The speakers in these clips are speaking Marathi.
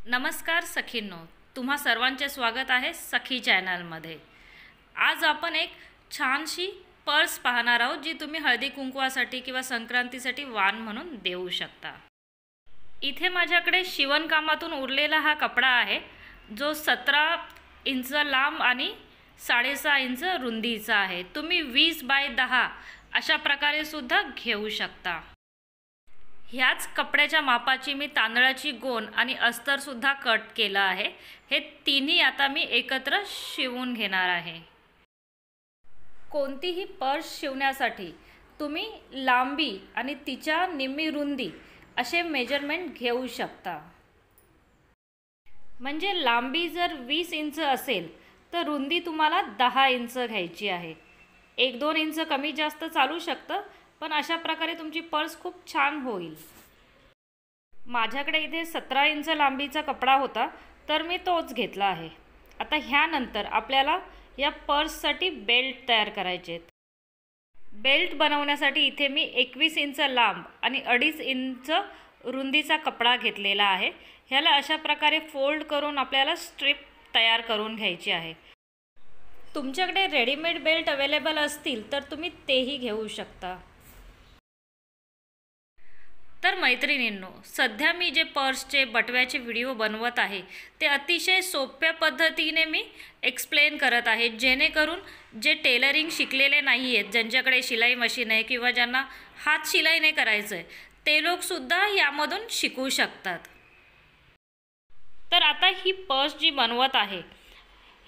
नमस्कार सखींनो, तुम्हा सर्वांचे स्वागत आहे सखी चॅनलमध्ये। आज आपण एक छानशी पर्स पाहणार आहोत जी तुम्ही हळदी कुंकवासाठी किंवा संक्रांतीसाठी वाण म्हणून देऊ शकता। इथे माझ्याकडे शिवणकामातून उरलेला हा कपडा आहे जो 17 इंच लांब आणि 6.5 इंच रुंदीचा आहे। तुम्ही 20 बाय 10 अशा प्रकारे सुद्धा घेऊ शकता। ह्याच कपड्याच्या मापाची मी तांदळाची गोण आणि अस्तर सुद्धा कट केला आहे। हे तिन्ही आता मी एकत्र शिवून घेणार आहे। कोणतीही पर्स शिवण्यासाठी तुम्ही लांबी आणि तिच्या निम्मी रुंदी असे मेजरमेंट घेऊ शकता। म्हणजे लांबी जर 20 इंच असेल तर रुंदी तुम्हाला 10 इंच घ्यायची आहे। 1-2 इंच कमी जास्त चालू शकतं, पण अशा प्रकारे तुमची पर्स खूप छान होईल। माझ्याकडे इथे 17 इंच लांबीचा कपडा होता तर मी तोच घेतला आहे। आता ह्यानंतर आपल्याला या पर्ससाठी बेल्ट तयार करायचे आहेत। बेल्ट बनवण्यासाठी इथे मी 21 इंच लांब आणि 2.5 इंच रुंदीचा कपडा घेतलेला आहे। ह्याला अशा प्रकारे फोल्ड करून आपल्याला स्ट्रिप तयार करून घ्यायची आहे। तुमच्याकडे रेडीमेड बेल्ट अवेलेबल असतील तर तुम्ही तेही घेऊ शकता। तर मैत्रिणींनो, सध्या मी जे पर्सचे बटव्याचे व्हिडिओ बनवत आहे ते अतिशय सोप्या पद्धतीने मी एक्सप्लेन करत आहे, जेणेकरून जे टेलरिंग शिकलेले नाही आहेत, ज्यांच्याकडे शिलाई मशीन आहे किंवा ज्यांना हात शिलाई नाही करायचं आहे, ते लोकसुद्धा यामधून शिकू शकतात। तर आता ही पर्स जी बनवत आहे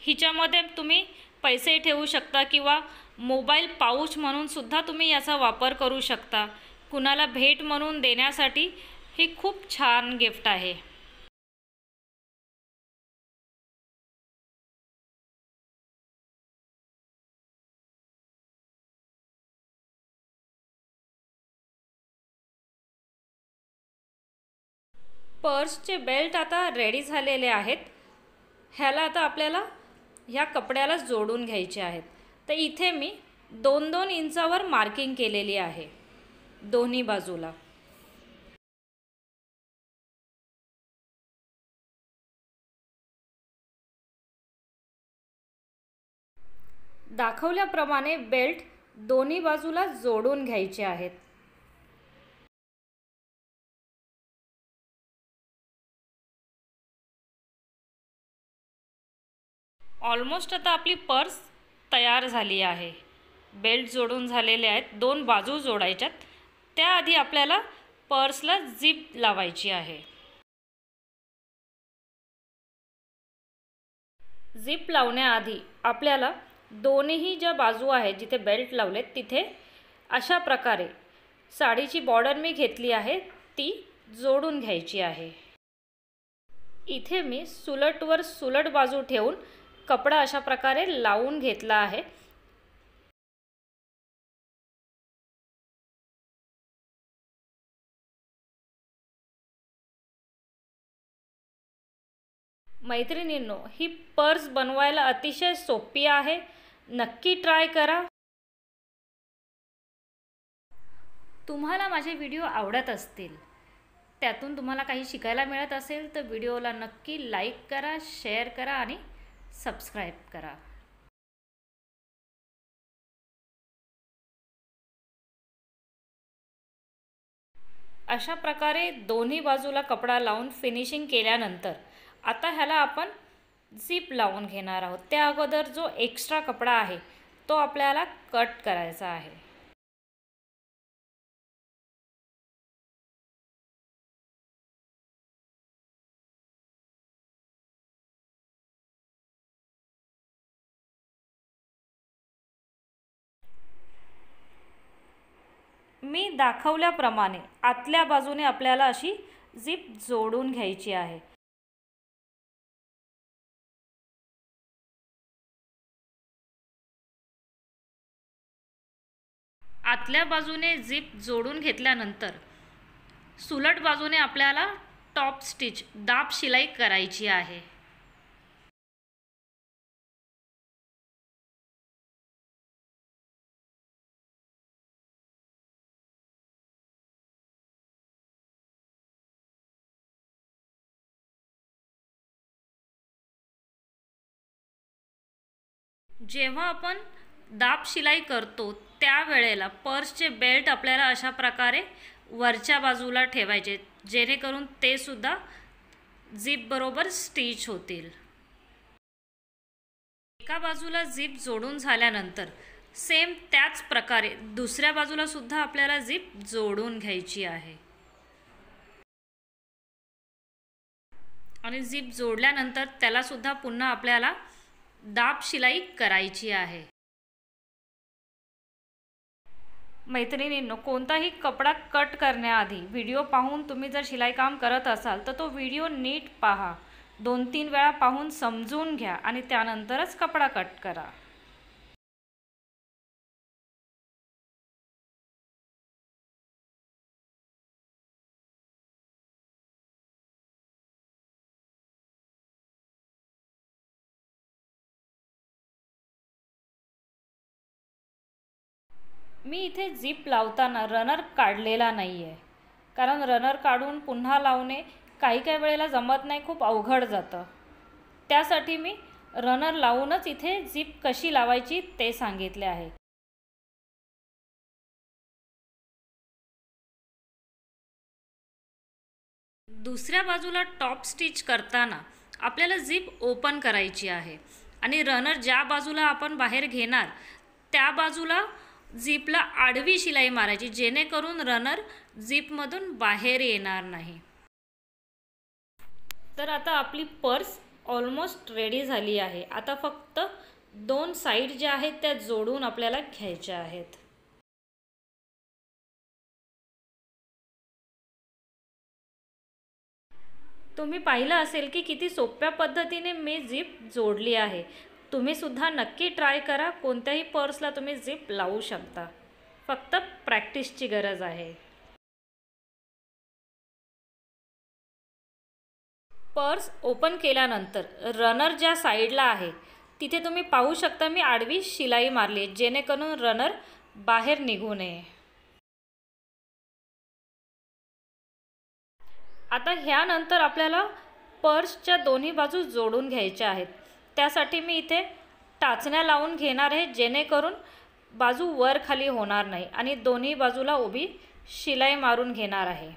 हिच्यामध्ये तुम्ही पैसे ठेवू शकता किंवा मोबाईल पाऊच म्हणून सुद्धा तुम्ही याचा वापर करू शकता। कुणाला भेट म्हणून देण्यासाठी ही खूप छान गिफ्ट आहे। पर्सचे बेल्ट आता रेडी झालेले आहेत। ह्याला आता आपल्याला ह्या कपड्याला जोडून घ्यायचे आहेत। तर इथे मी 2-2 इंचावर मार्किंग केलेली आहे दोन्ही बाजूला। दाखवल्याप्रमाणे बेल्ट दोन्ही बाजूला जोडून घ्यायचे आहेत। ऑलमोस्ट आता आपली पर्स तयार झाली आहे। बेल्ट जोडून झालेले आहेत, 2 बाजू जोडायच्यात। त्याआधी आपल्याला पर्सला झिप लावायची आहे। झिप लावण्याआधी आपल्याला दोन्ही ज्या बाजू आहेत जिथे बेल्ट लावलेत तिथे अशा प्रकारे साडीची बॉर्डर मी घेतली आहे ती जोडून घ्यायची आहे। इथे मी सुलटवर सुलट बाजू ठेवून कपडा अशा प्रकारे लावून घेतला आहे। मैत्रिणींनो, ही पर्स बनवायला अतिशय सोपी आहे, नक्की ट्राय करा। तुम्हाला माझे व्हिडिओ आवडत असतील, त्यातून तुम्हाला काही शिकायला मिळत असेल तर व्हिडिओला नक्की लाईक करा, शेअर करा आणि सबस्क्राईब करा। अशा प्रकारे दोन्ही बाजूला कपडा लावून फिनिशिंग केल्यानंतर आता ह्याला आपण झिप लावून घेणार आहोत। त्या अगोदर जो एक्स्ट्रा कपडा आहे तो आपल्याला कट करायचा आहे। मी दाखवल्याप्रमाणे आतल्या बाजूने आपल्याला अशी झिप जोडून घ्यायची आहे। आतल्या बाजूने झिप जोडून घेतल्यानंतर सुलट बाजूने आपल्याला टॉप स्टिच दाब शिलाई करायची आहे। जेव्हा आपण दाब शिलाई करतो त्यावेळेला पर्सचे बेल्ट आपल्याला अशा प्रकारे वरच्या बाजूला ठेवायचे, जेणेकरून ते सुद्धा झिप बरोबर स्टिच होतील. एका बाजूला झिप जोडून झाल्यानंतर सेम त्याच प्रकारे दुसऱ्या बाजूला सुद्धा आपल्याला झिप जोडून घ्यायची आहे. आणि झिप जोडल्यानंतर त्याला सुद्धा पुन्हा आपल्याला दाब शिलाई करायची आहे. मैत्रिणींनो, कोणताही कपडा कट करण्याआधी व्हिडिओ पाहून तुम्ही जर शिलाई काम करत असाल तर तो व्हिडिओ नीट पहा, 2-3 वेळा पाहून समजून घ्या आणि त्यानंतरच कपडा कट करा. मी इथे झिप लावताना रनर काढलेला नाही आहे, कारण रनर काढून पुन्हा लावणे काही वेळेला जमत नाही, खूप अवघड जातं. त्यासाठी मी रनर लावूनच इथे झिप कशी लावायची ते सांगितले आहे. दुसऱ्या बाजूला टॉप स्टिच करताना आपल्याला झिप ओपन करायची आहे आणि रनर ज्या बाजूला आपण बाहेर घेणार त्या बाजूला झिपला आडवी शिलाई मारायची, जेणेकरून रनर झिपमधून बाहेर येणार नाही. तर आता आपली पर्स ऑलमोस्ट रेडी झाली आहे. आता फक्त 2 साईड ज्या आहेत त्या जोडून आपल्याला घ्यायच्या आहेत. तुम्ही पाहिलं असेल की किती सोप्या पद्धतीने मी झिप जोडली आहे. तुम्ही सुद्धा नक्की ट्राय करा. कोणत्याही पर्सला तुम्ही झिप लावू शकता, फक्त प्रॅक्टिसची गरज आहे. पर्स ओपन केल्यानंतर रनर ज्या साईडला आहे तिथे तुम्ही पाहू शकता मी आडवी शिलाई मारली आहे, जेणेकरून रनर बाहेर निघू नये. आता ह्यानंतर आपल्याला पर्सच्या दोन्ही बाजू जोडून घ्यायच्या आहेत. त्यासाठी मी इथे टाचण्या लावून घेणार आहे, जेणेकरून बाजू वर खाली होणार नाही आणि दोन्ही बाजूला उभी शिलाई मारून घेणार आहे.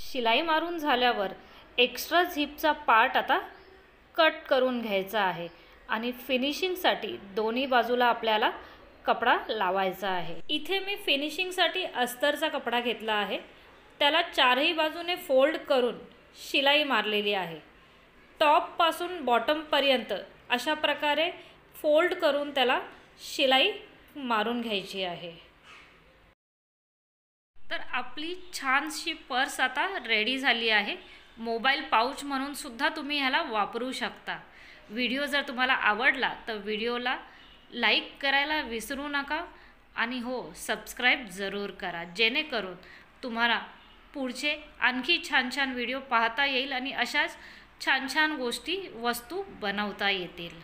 शिलाई मारून झाल्यावर एक्स्ट्रा झिपचा पार्ट आता कट करून घ्यायचा आहे आणि फिनिशिंगसाठी दोन्ही बाजूला आपल्याला कपडा लावायचा आहे. इथे मी फिनिशिंगसाठी अस्तरचा कपडा घेतला आहे. त्याला चारही बाजूने फोल्ड करून शिलाई मारलेली आहे. टॉपपासून बॉटमपर्यंत अशा प्रकारे फोल्ड करून त्याला शिलाई मारून घ्यायची आहे. तर आपली छानशी पर्स आता रेडी झाली आहे. मोबाईल पाऊच म्हणून सुद्धा तुम्ही ह्याला वापरू शकता. व्हिडिओ जर तुम्हाला आवडला तर व्हिडिओला लाईक करायला विसरू नका आणि हो, सबस्क्राईब जरूर करा, जेणेकरून तुम्हाला पुढचे आणखी छान छान व्हिडिओ पाहता येईल आणि अशाच छान छान गोष्टी वस्तू बनवता येतील.